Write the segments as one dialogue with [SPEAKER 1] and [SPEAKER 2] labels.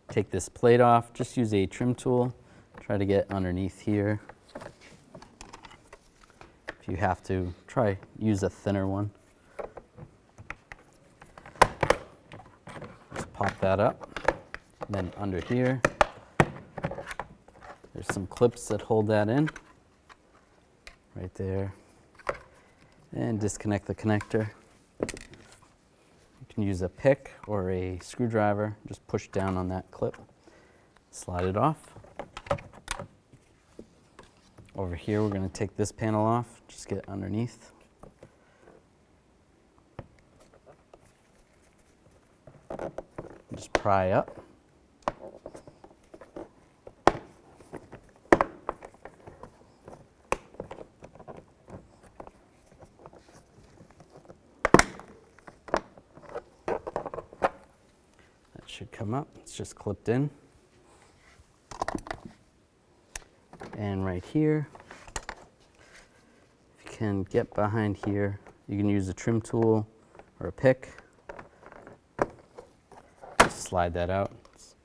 [SPEAKER 1] Take this plate off, just use a trim tool, try to get underneath here. If you have to, use a thinner one. Just pop that up. And then under here, there's some clips that hold that in, right there. And disconnect the connector. You can use a pick or a screwdriver, just push down on that clip, slide it off. Over here, we're going to take this panel off, just get underneath. Just pry up. Should come up. It's just clipped in. And right here, if you can get behind here, you can use a trim tool or a pick. Just slide that out. It's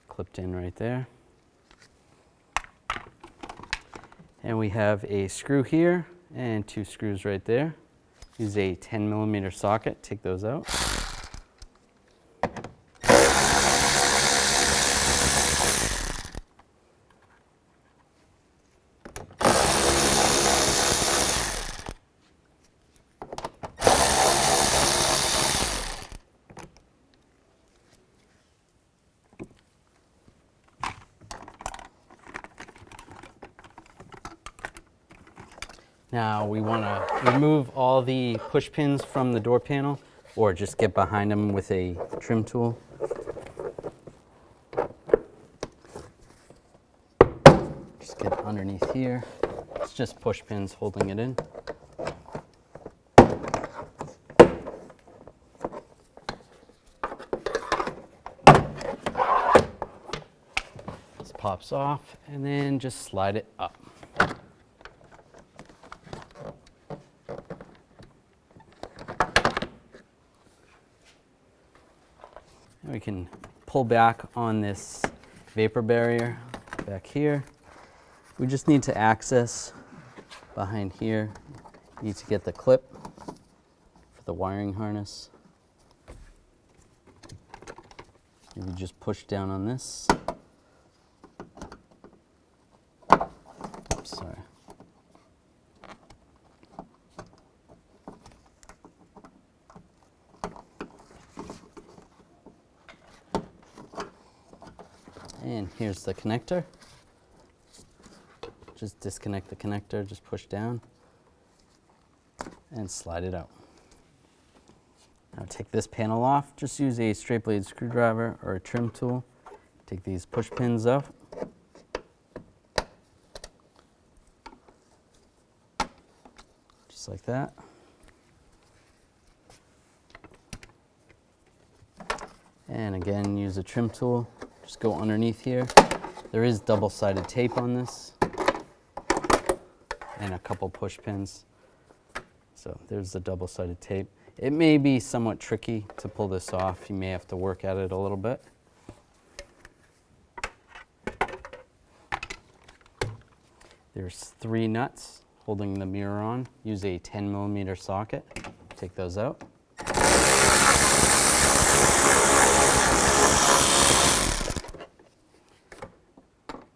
[SPEAKER 1] clipped in right there. And we have a screw here and 2 screws right there. Use a 10mm socket, take those out. Now we want to remove all the push pins from the door panel, or just get behind them with a trim tool. Just get underneath here. It's just push pins holding it in. This pops off, and then just slide it up. We can pull back on this vapor barrier back here. We just need to access behind here. You need to get the clip for the wiring harness. Maybe just push down on this. Oops, sorry. And here's the connector. Just disconnect the connector, just push down and slide it out. Now take this panel off. Just use a straight blade screwdriver or a trim tool. Take these push pins off. Just like that. And again, use a trim tool. Just go underneath here. There is double-sided tape on this and a couple push pins. So there's the double-sided tape. It may be somewhat tricky to pull this off. You may have to work at it a little bit. There's 3 nuts holding the mirror on. Use a 10mm socket. Take those out.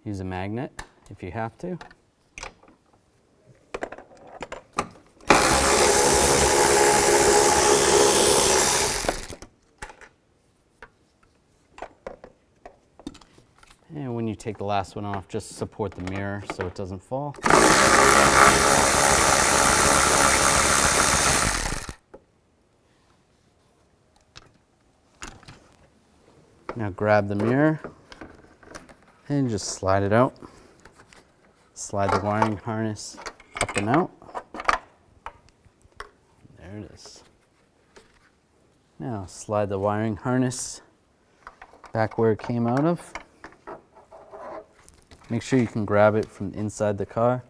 [SPEAKER 1] Use a magnet if you have to. And when you take the last one off, just support the mirror so it doesn't fall. Now grab the mirror and just slide it out. Slide the wiring harness up and out. There it is. Now slide the wiring harness back where it came out of. Make sure you can grab it from inside the car.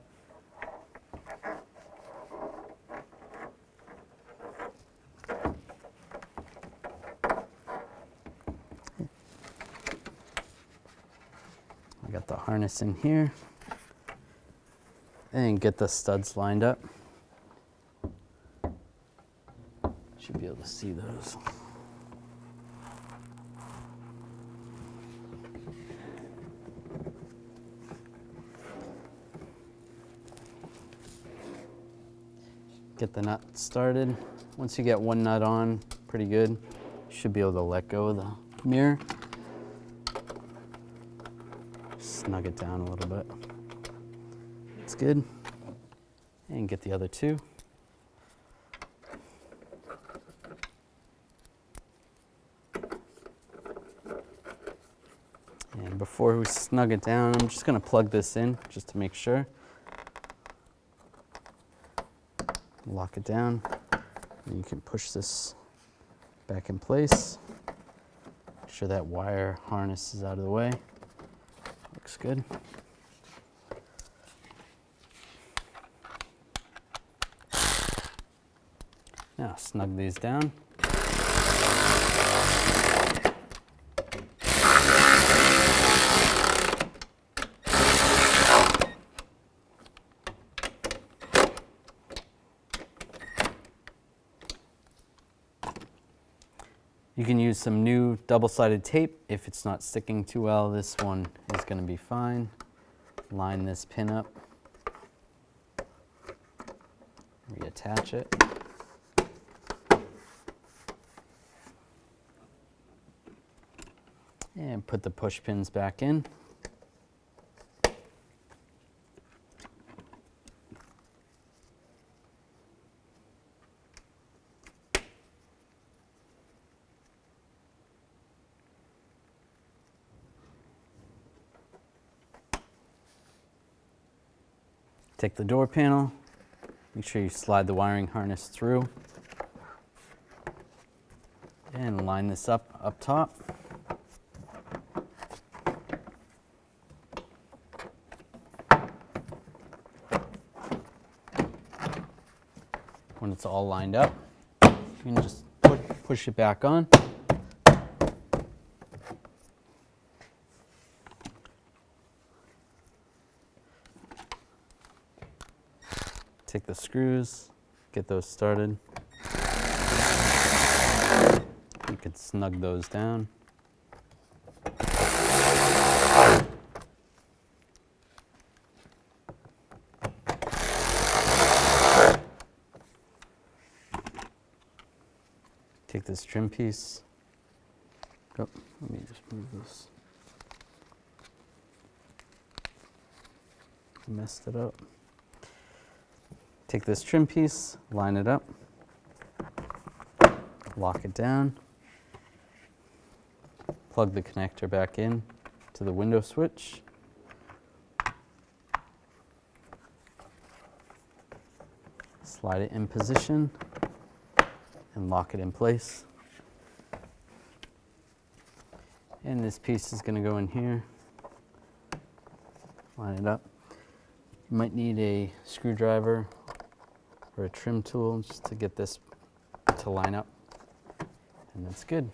[SPEAKER 1] the harness in here and get the studs lined up. Should be able to see those. Get the nut started. Once you get one nut on, pretty good, you should be able to let go of the mirror. Snug it down a little bit. That's good. And get the other two. And before we snug it down, I'm just going to plug this in just to make sure. Lock it down, and you can push this back in place. Make sure that wire harness is out of the way. Looks good. Now snug these down. You can use some new double-sided tape if it's not sticking too well. This one is going to be fine. Line this pin up. Reattach it. And put the push pins back in. Take the door panel, make sure you slide the wiring harness through, and line this up top. When it's all lined up, you can just push it back on. Take the screws, get those started. You could snug those down. Take this trim piece. Oh, let me just move this. Messed it up. Take this trim piece, line it up, lock it down, plug the connector back in to the window switch. Slide it in position and lock it in place. And this piece is going to go in here. Line it up. You might need a screwdriver or a trim tool just to get this to line up, and that's good.